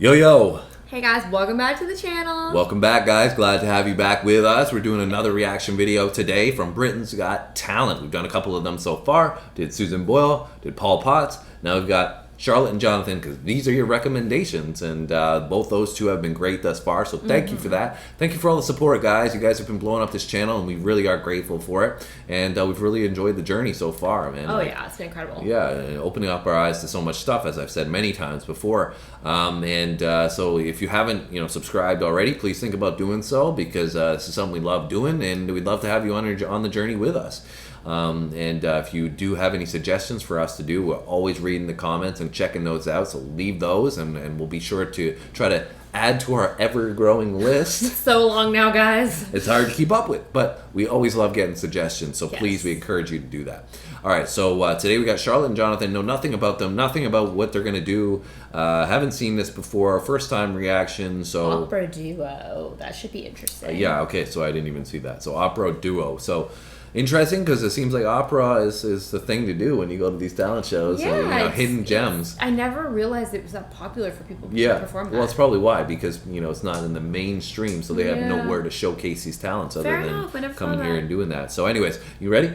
Yo! Hey guys, welcome back to the channel. Welcome back, guys. Glad to have you back with us. We're doing another reaction video today from Britain's Got Talent. We've done a couple of them so far. Did Susan Boyle, did Paul Potts. Now we've got Charlotte and Jonathan, because these are your recommendations, and both those two have been great thus far, so thank you for that. Thank you for all the support, guys. You guys have been blowing up this channel, and we really are grateful for it, and we've really enjoyed the journey so far, man. Oh, yeah, it's been incredible. Yeah, opening up our eyes to so much stuff, as I've said many times before, so if you haven't, subscribed already, please think about doing so, because this is something we love doing, and we'd love to have you on the journey with us. If you do have any suggestions for us to do, we're always reading the comments and checking those out, so leave those, and we'll be sure to try to add to our ever-growing list. It's so long now, guys. It's hard to keep up with, but we always love getting suggestions, so please, we encourage you to do that. All right, so today we got Charlotte and Jonathan. Know nothing about them, nothing about what they're going to do. Haven't seen this before, first-time reaction, so... Opera duo. That should be interesting. Yeah, okay, so I didn't even see that. So opera duo. So... interesting, because it seems like opera is the thing to do when you go to these talent shows. Yeah, hidden gems. I never realized it was that popular for people to perform that. Well, that's probably why, because it's not in the mainstream, so they have nowhere to showcase these talents other than coming here and doing that. So anyways, you ready?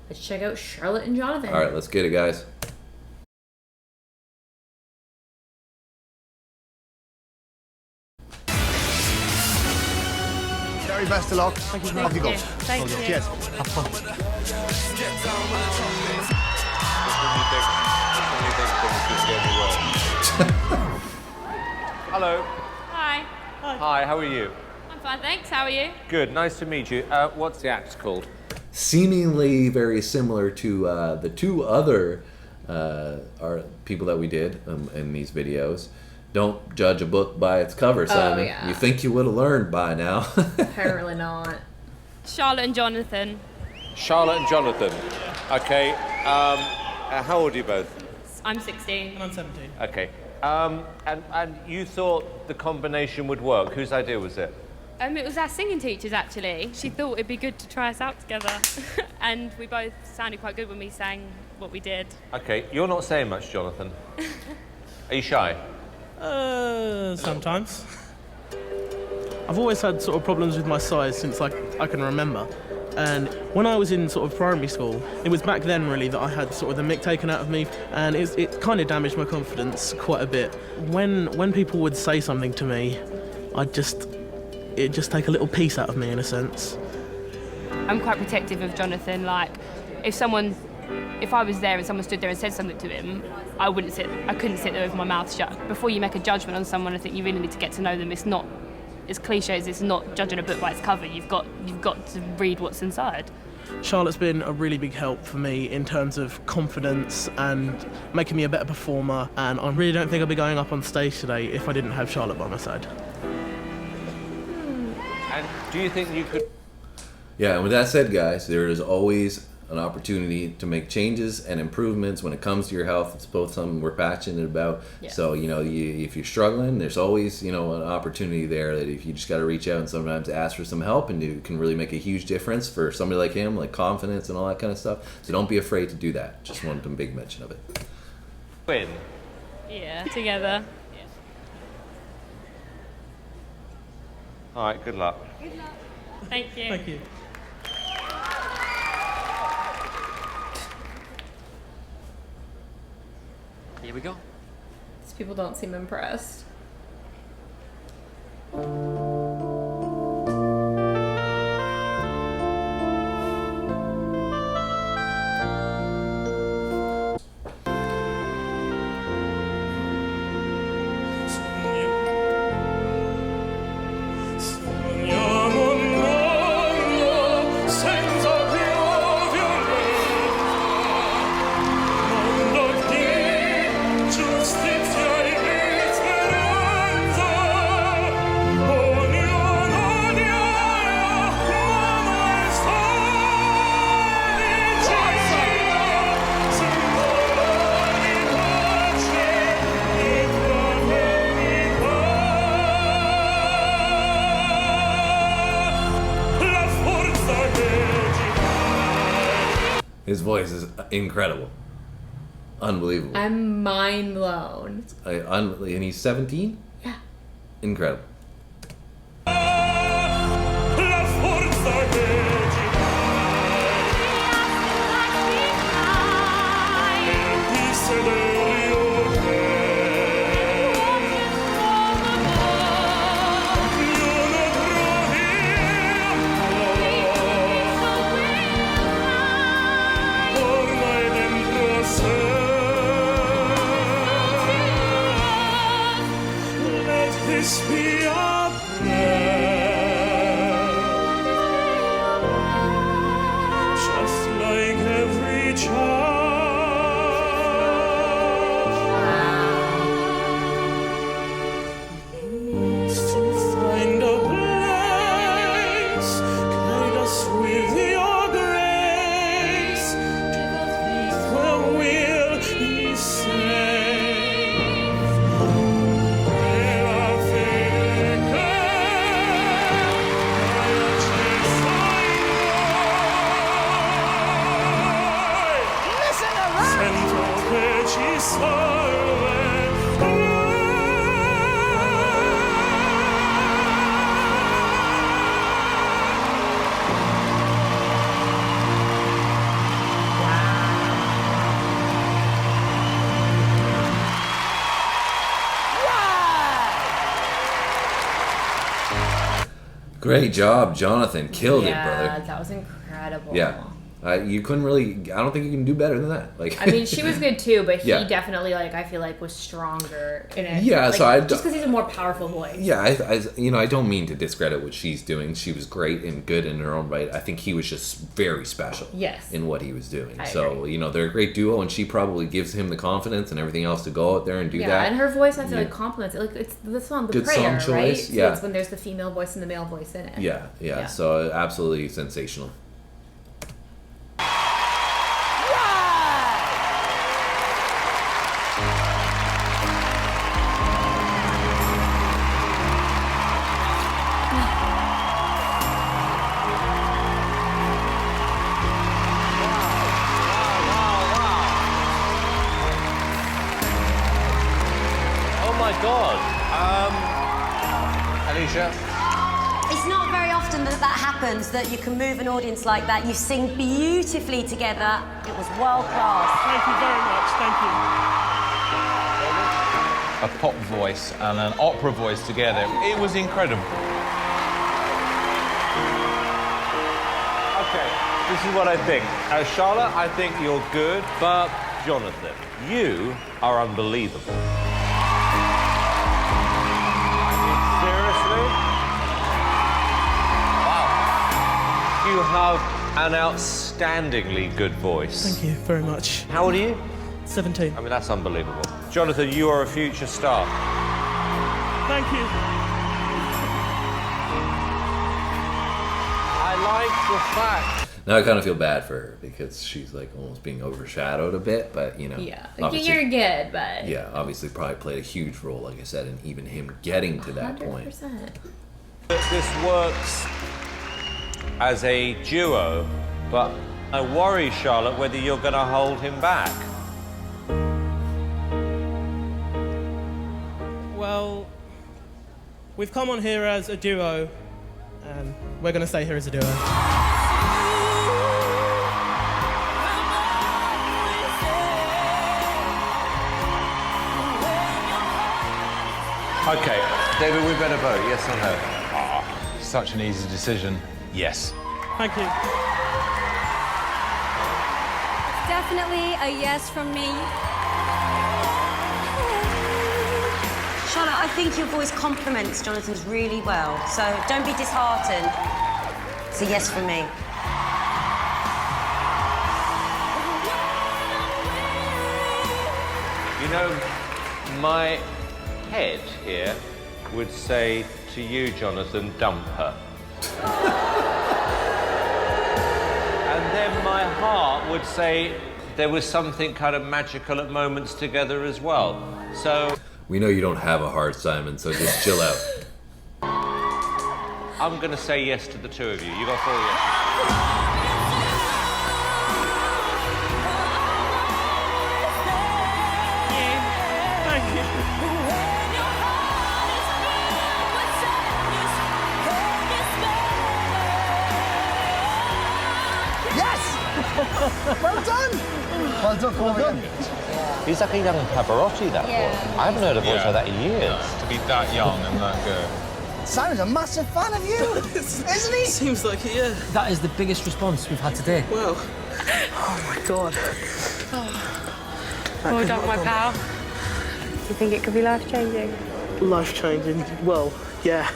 Let's check out Charlotte and Jonathan. All right, let's get it, guys. Very best of luck. Thank you. Off you go. Thank you. Cheers. Have fun. Hello. Hi. Hi, how are you? I'm fine, thanks. How are you? Good, nice to meet you. What's the act called? Seemingly very similar to the two other people that we did in these videos. Don't judge a book by its cover, Simon. Yeah. You think you would have learned by now. Apparently not. Charlotte and Jonathan. Charlotte and Jonathan. Okay. How old are you both? I'm 16. And I'm 17. Okay. And you thought the combination would work. Whose idea was it? It was our singing teachers, actually. She thought it'd be good to try us out together. And we both sounded quite good when we sang what we did. Okay. You're not saying much, Jonathan. Are you shy? Sometimes. I've always had sort of problems with my size since I can remember. And when I was in sort of primary school, it was back then really that I had sort of the mick taken out of me, and it kind of damaged my confidence quite a bit. When people would say something to me, it'd just take a little piece out of me in a sense. I'm quite protective of Jonathan. Like, if I was there and someone stood there and said something to him, I couldn't sit there with my mouth shut. Before you make a judgment on someone, I think you really need to get to know them. It's not, as cliche as it's not judging a book by its cover. You've got to read what's inside. Charlotte's been a really big help for me in terms of confidence and making me a better performer, and I really don't think I'd be going up on stage today if I didn't have Charlotte by my side. And do you think you could... Yeah, and with that said, guys, there is always an opportunity to make changes and improvements when it comes to your health. It's both something we're passionate about. Yeah. So, if you're struggling, there's always, an opportunity there that if you just got to reach out and sometimes ask for some help, and you can really make a huge difference for somebody like him, like confidence and all that kind of stuff. So don't be afraid to do that. Just wanted to big mention of it. Win. Yeah, together. Yeah. All right, good luck. Good luck. Thank you. Thank you. Here we go. These people don't seem impressed. His voice is incredible. Unbelievable. I'm mind blown. And he's 17? Yeah. Incredible. This be our prayer, just like every child needs to find a place, guide us with your grace to the peace where we'll be safe. Great job, Jonathan. Killed it, Yeah, brother. that was incredible. Yeah. You couldn't really... I don't think you can do better than that. Like, I mean, she was good too, but he Yeah. definitely, like, I feel like was stronger in it. Yeah, like, so I... just because he's a more powerful voice. Yeah, I don't mean to discredit what she's doing. She was great and good in her own right. I think he was just very special Yes. in what he was doing. I So, agree. they're a great duo, and she probably gives him the confidence and everything else to go out there and do Yeah, that. and her voice, I feel Yeah. like, compliments it. Like, it's the song, The Good Prayer, song right? choice, So yeah. it's when there's the female voice and the male voice in it. Yeah. So, absolutely sensational. Oh my God. Alicia? It's not very often that happens, that you can move an audience like that. You sing beautifully together. It was world class. Thank you very much. Thank you. A pop voice and an opera voice together. It was incredible. Okay, this is what I think. Charlotte, I think you're good, but Jonathan, you are unbelievable. I mean, seriously? Wow. You have an outstandingly good voice. Thank you very much. How old are you? 17. I mean, that's unbelievable. Jonathan, you are a future star. Thank you. I like the fact. Now I kind of feel bad for her because she's like almost being overshadowed a bit, but Yeah. Like, obviously- you're good, but... Yeah, obviously probably played a huge role, like I said, in even him getting to that 100%. point. This works as a duo, but I worry, Charlotte, whether you're going to hold him back. Well, we've come on here as a duo, and we're going to stay here as a duo. Okay, David, we better vote, yes or no? Such an easy decision. Yes. Thank you. Definitely a yes from me. Charlotte, I think your voice complements Jonathan's really well, so don't be disheartened. It's a yes from me. You know, my head here would say to you, Jonathan, dump her. And then my heart would say there was something kind of magical at moments together as well. So We know you don't have a heart, Simon, so just chill out. I'm going to say yes to the two of you. You got 4 yeses. Thank you. Well done. Well done. Well done. He's like a young Pavarotti, that boy. I haven't heard a voice like that in years. To be that young and that good. Simon's a massive fan of you, isn't he? Seems like it, yeah. That is the biggest response we've had today. Wow. Oh my god. Well done, my pal. Do you think it could be life-changing? Life-changing. Well, yeah,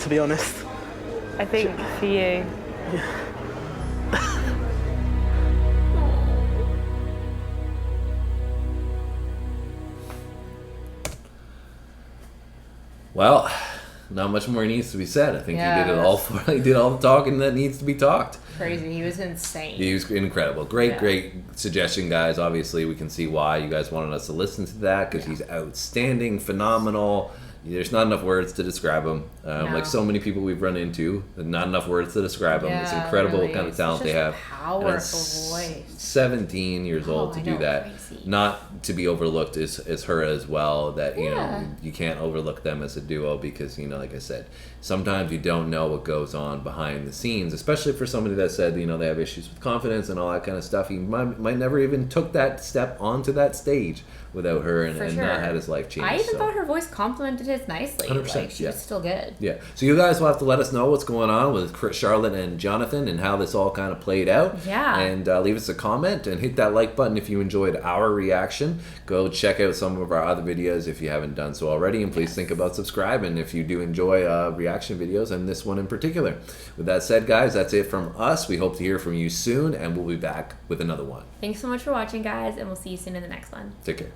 to be honest. I think for you. Well, not much more needs to be said. I think he did it all for. He did all the talking that needs to be talked. Crazy. He was insane. He was incredible. Great suggestion, guys. Obviously, we can see why you guys wanted us to listen to that because he's outstanding, phenomenal. There's not enough words to describe him. Like so many people we've run into, not enough words to describe him. It's incredible what kind of talent they have. Powerful voice. 17 years old to do that. Crazy. Not to be overlooked is her as well. That you know you can't overlook them as a duo because like I said, sometimes you don't know what goes on behind the scenes, especially for somebody that said they have issues with confidence and all that kind of stuff. He might never even took that step onto that stage without her and not had his life changed. I even thought her voice complemented his nicely. 100%, Like, she was still good. Yeah. So you guys will have to let us know what's going on with Charlotte and Jonathan and how this all kind of played out. Yeah. And leave us a comment and hit that like button if you enjoyed our reaction. Go check out some of our other videos if you haven't done so already. And please think about subscribing if you do enjoy reaction videos and this one in particular. With that said, guys, that's it from us. We hope to hear from you soon and we'll be back with another one. Thanks so much for watching, guys, and we'll see you soon in the next one. Take care.